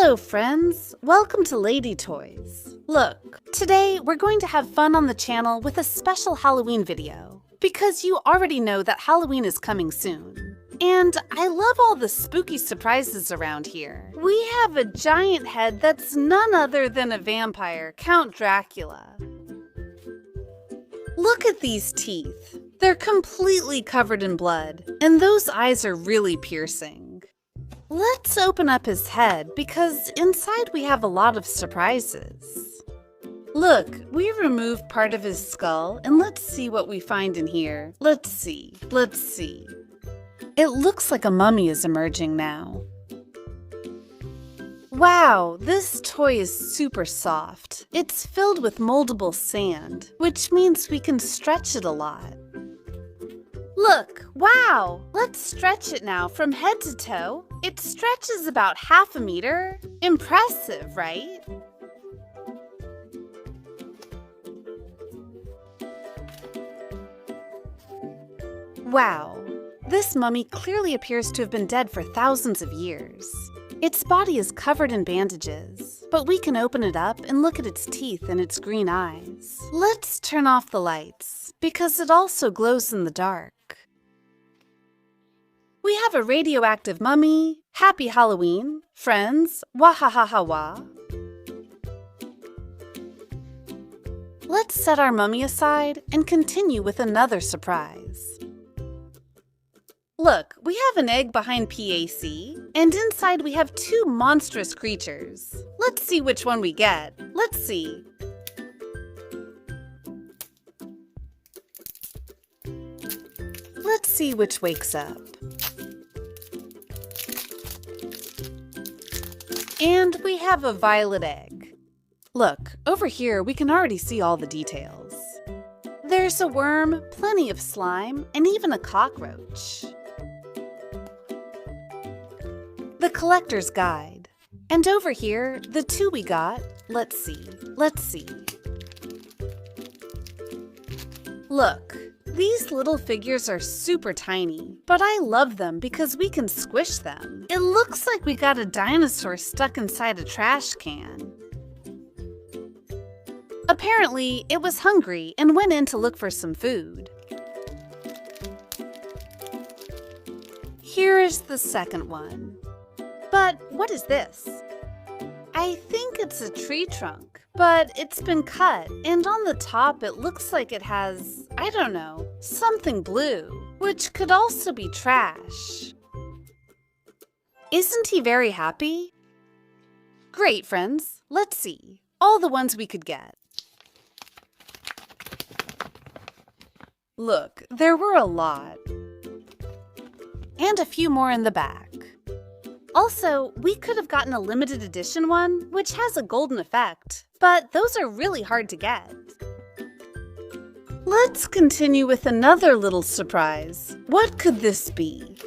Hello friends, welcome to Lady Toys. Look, today we're going to have fun on the channel with a special Halloween video, because you already know that Halloween is coming soon. And I love all the spooky surprises around here. We have a giant head that's none other than a vampire, Count Dracula. Look at these teeth. They're completely covered in blood, and those eyes are really piercing. Let's open up his head because inside we have a lot of surprises. Look, we removed part of his skull and let's see what we find in here. Let's see. It looks like a mummy is emerging now. Wow, this toy is super soft. It's filled with moldable sand, which means we can stretch it a lot. Look, wow! Let's stretch it now from head to toe. It stretches about ½ a meter. Impressive, right? Wow, this mummy clearly appears to have been dead for thousands of years. Its body is covered in bandages, but we can open it up and look at its teeth and its green eyes. Let's turn off the lights, because it also glows in the dark. We have a radioactive mummy. Happy Halloween, friends. Wahahaha. Let's set our mummy aside and continue with another surprise. Look, we have an egg behind PAC, and inside we have two monstrous creatures. Let's see which one we get. Let's see. Let's see which wakes up. And we have a violet egg. Look, over here we can already see all the details. There's a worm, plenty of slime, and even a cockroach. The collector's guide. And over here, the two we got, let's see. Look, these little figures are super tiny, but I love them because we can squish them. It looks like we got a dinosaur stuck inside a trash can. Apparently, it was hungry and went in to look for some food. Here is the second one. But what is this? I think it's a tree trunk, but it's been cut, and on the top it looks like it has, I don't know, something blue, which could also be trash. Isn't he very happy? Great, friends. Let's see. All the ones we could get. Look, there were a lot. And a few more in the back. Also, we could have gotten a limited edition one, which has a golden effect, but those are really hard to get. Let's continue with another little surprise. What could this be?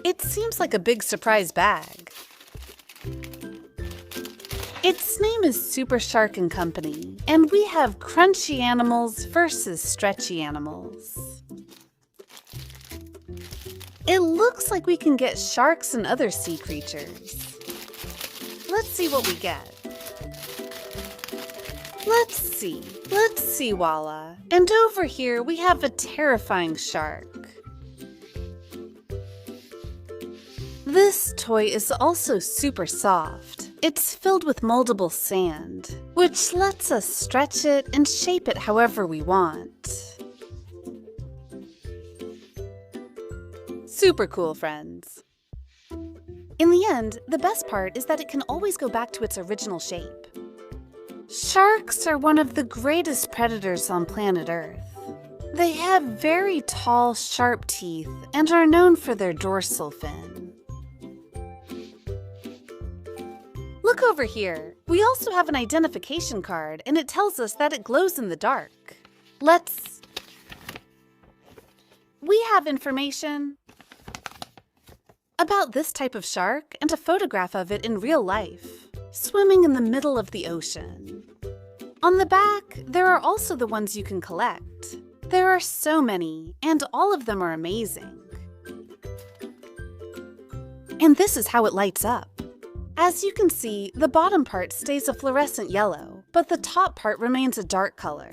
It seems like a big surprise bag. Its name is Super Shark & Company, and we have crunchy animals versus stretchy animals. It looks like we can get sharks and other sea creatures. Let's see what we get. Let's see, Walla. And over here we have a terrifying shark. This toy is also super soft. It's filled with moldable sand, which lets us stretch it and shape it however we want. Super cool, friends. In the end, the best part is that it can always go back to its original shape. Sharks are one of the greatest predators on planet Earth. They have very tall, sharp teeth and are known for their dorsal fin. Look over here. We also have an identification card, and it tells us that it glows in the dark. We have information about this type of shark and a photograph of it in real life, swimming in the middle of the ocean. On the back, there are also the ones you can collect. There are so many, and all of them are amazing. And this is how it lights up. As you can see, the bottom part stays a fluorescent yellow, but the top part remains a dark color.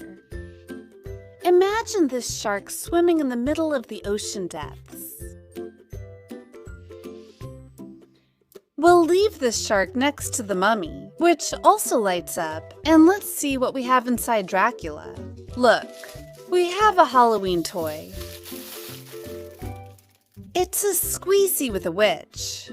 Imagine this shark swimming in the middle of the ocean depths. We'll leave this shark next to the mummy, which also lights up, and let's see what we have inside Dracula. Look, we have a Halloween toy. It's a Squeezy with a witch.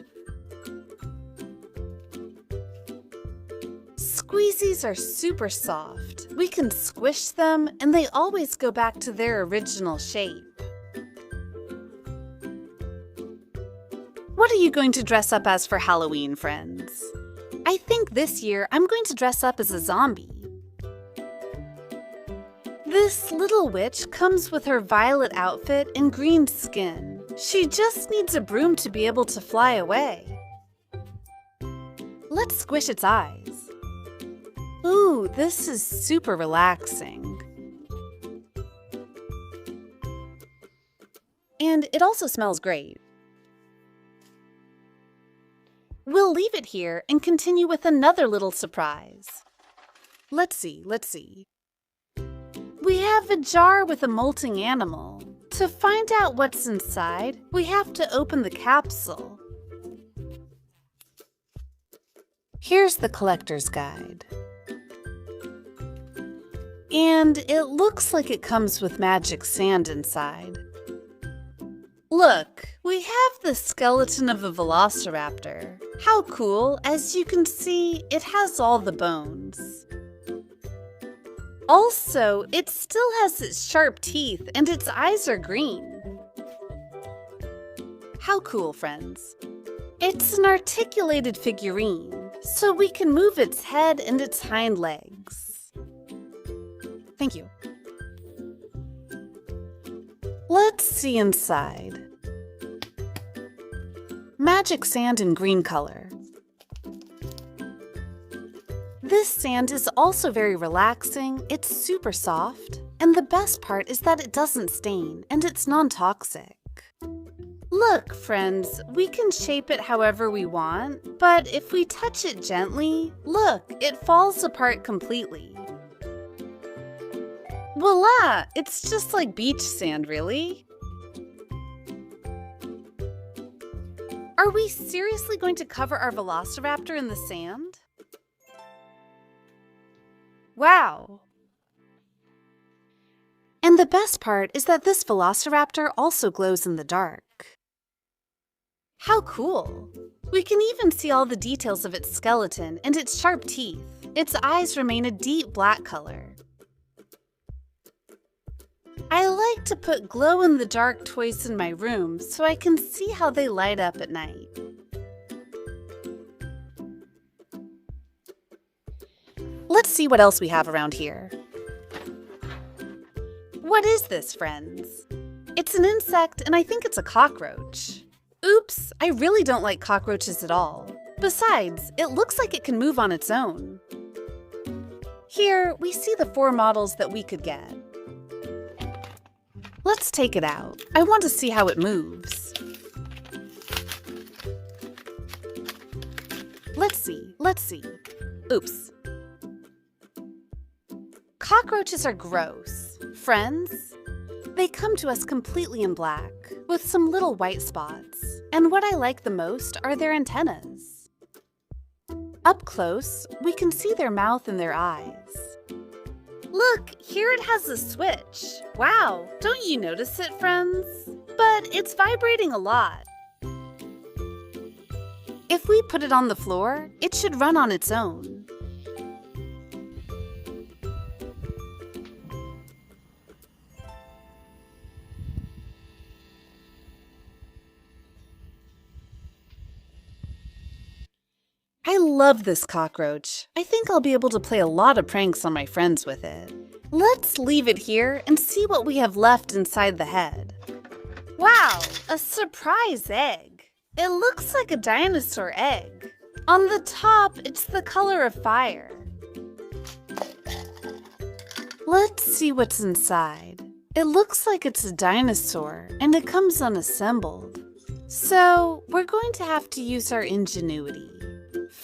Squeezies are super soft. We can squish them, and they always go back to their original shape. What are you going to dress up as for Halloween, friends? I think this year I'm going to dress up as a zombie. This little witch comes with her violet outfit and green skin. She just needs a broom to be able to fly away. Let's squish its eyes. Ooh, this is super relaxing. And it also smells great. We'll leave it here and continue with another little surprise. Let's see. We have a jar with a molting animal. To find out what's inside, we have to open the capsule. Here's the collector's guide. And it looks like it comes with magic sand inside. Look, we have the skeleton of a Velociraptor. How cool! As you can see, it has all the bones. Also, it still has its sharp teeth and its eyes are green. How cool, friends! It's an articulated figurine, so we can move its head and its hind legs. Thank you. Let's see inside. Magic sand in green color. This sand is also very relaxing, it's super soft, and the best part is that it doesn't stain and it's non-toxic. Look, friends, we can shape it however we want, but if we touch it gently, look, it falls apart completely. Voila! It's just like beach sand, really. Are we seriously going to cover our Velociraptor in the sand? Wow! And the best part is that this Velociraptor also glows in the dark. How cool! We can even see all the details of its skeleton and its sharp teeth. Its eyes remain a deep black color. I like to put glow-in-the-dark toys in my room so I can see how they light up at night. Let's see what else we have around here. What is this, friends? It's an insect and I think it's a cockroach. Oops, I really don't like cockroaches at all. Besides, it looks like it can move on its own. Here, we see the 4 models that we could get. Let's take it out. I want to see how it moves. Let's see. Oops. Cockroaches are gross. Friends, they come to us completely in black, with some little white spots. And what I like the most are their antennas. Up close, we can see their mouth and their eyes. Look, here it has a switch. Wow, don't you notice it, friends? But it's vibrating a lot. If we put it on the floor, it should run on its own. I love this cockroach. I think I'll be able to play a lot of pranks on my friends with it. Let's leave it here and see what we have left inside the head. Wow, a surprise egg. It looks like a dinosaur egg. On the top, it's the color of fire. Let's see what's inside. It looks like it's a dinosaur and it comes unassembled. So, we're going to have to use our ingenuity.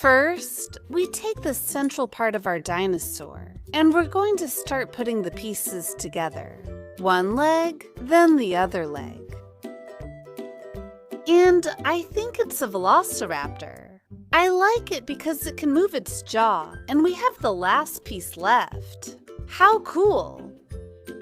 First, we take the central part of our dinosaur, and we're going to start putting the pieces together. One leg, then the other leg. And I think it's a Velociraptor. I like it because it can move its jaw, and we have the last piece left. How cool!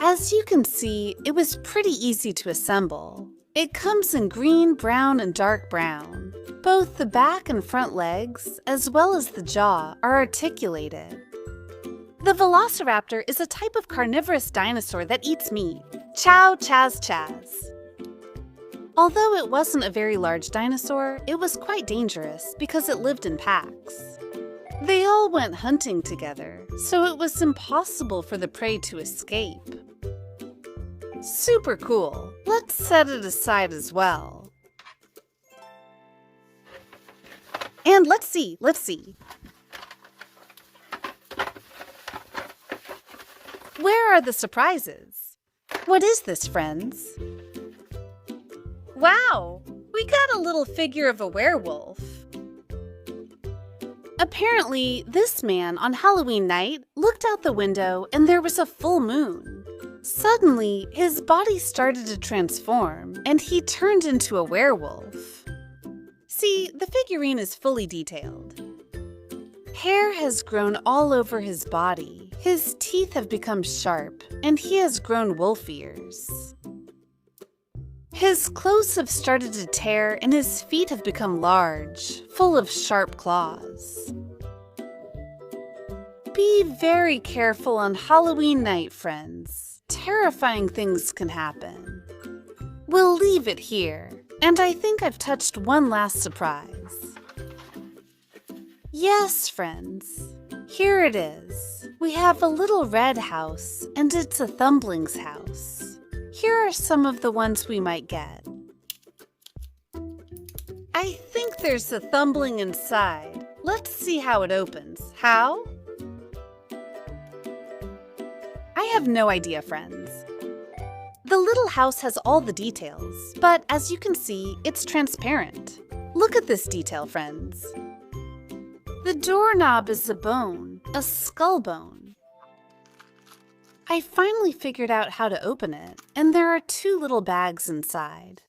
As you can see, it was pretty easy to assemble. It comes in green, brown, and dark brown. Both the back and front legs, as well as the jaw, are articulated. The Velociraptor is a type of carnivorous dinosaur that eats meat. Chow, chaz, chaz. Although it wasn't a very large dinosaur, it was quite dangerous because it lived in packs. They all went hunting together, so it was impossible for the prey to escape. Super cool. Let's set it aside as well. And let's see. Where are the surprises? What is this, friends? Wow, we got a little figure of a werewolf. Apparently, this man on Halloween night looked out the window and there was a full moon. Suddenly, his body started to transform and he turned into a werewolf. See, the figurine is fully detailed. Hair has grown all over his body, his teeth have become sharp, and he has grown wolf ears. His clothes have started to tear and his feet have become large, full of sharp claws. Be very careful on Halloween night, friends. Terrifying things can happen. We'll leave it here, and I think I've touched one last surprise. Yes, friends, here it is. We have a little red house, and it's a Thumblings house. Here are some of the ones we might get. I think there's a Thumbling inside. Let's see how it opens. How? I have no idea, friends. The little house has all the details, but as you can see, it's transparent. Look at this detail, friends. The doorknob is a bone, a skull bone. I finally figured out how to open it, and there are two little bags inside.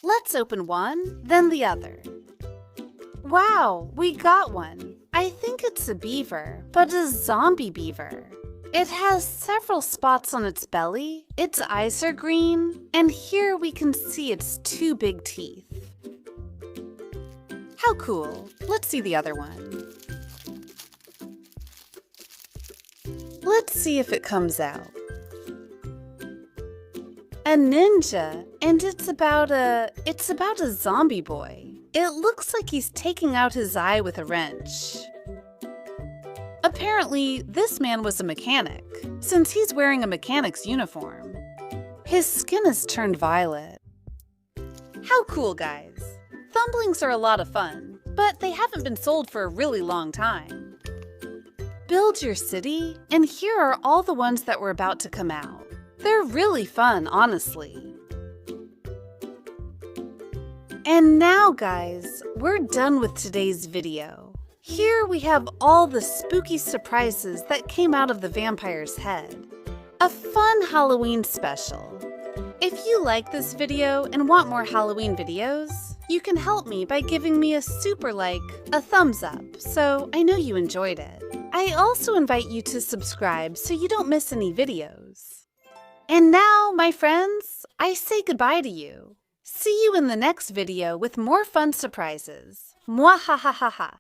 Let's open one, then the other. Wow, we got one. I think it's a beaver, but a zombie beaver. It has several spots on its belly, its eyes are green, and here we can see its two big teeth. How cool. Let's see the other one. Let's see if it comes out. A ninja, and it's about a zombie boy. It looks like he's taking out his eye with a wrench. Apparently, this man was a mechanic, since he's wearing a mechanic's uniform. His skin has turned violet. How cool, guys. Thumblings are a lot of fun, but they haven't been sold for a really long time. Build your city, and here are all the ones that were about to come out. They're really fun, honestly. And now, guys, we're done with today's video. Here we have all the spooky surprises that came out of the vampire's head. A fun Halloween special. If you like this video and want more Halloween videos, you can help me by giving me a super like, a thumbs up, so I know you enjoyed it. I also invite you to subscribe so you don't miss any videos. And now, my friends, I say goodbye to you. See you in the next video with more fun surprises. Mwahahaha.